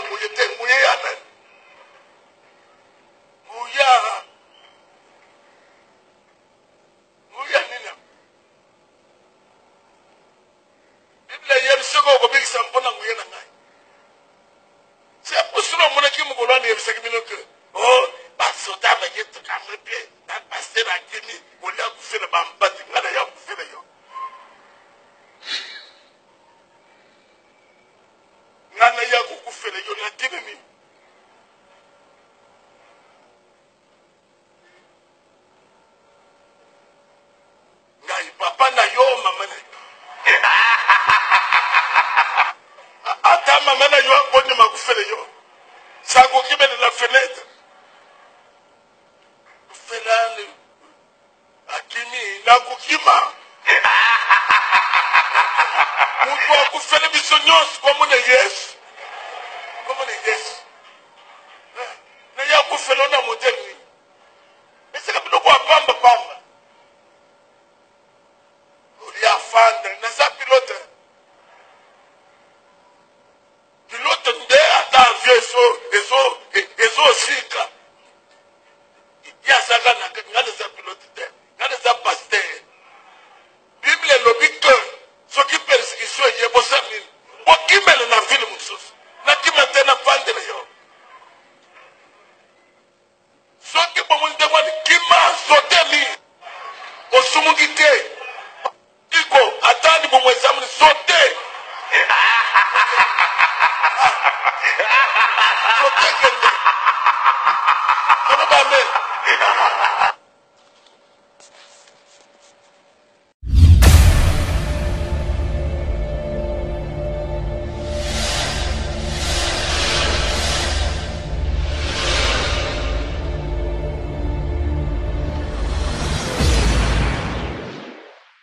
nguye te nguye yana nguya nina Biblia yebisego ko bigisa mpona nguye na ngai c'est apostolo mona ki mugolani yebisego binoke oh basota ba yetu kamrepe na pasteur akini olia kufela bambati ngala ya kufela yo ngala ya kufela yo na tinini ngai papa na yo mama na ata mama na yo ngoni makufela yo sako kibele na fenêtre kufela akimi na kukima mutu akufela biso nyonso komona Yesu na ya kufela na modeli esika biloko apamba pamba uli afanda na sa pilote nde ata avion eso sika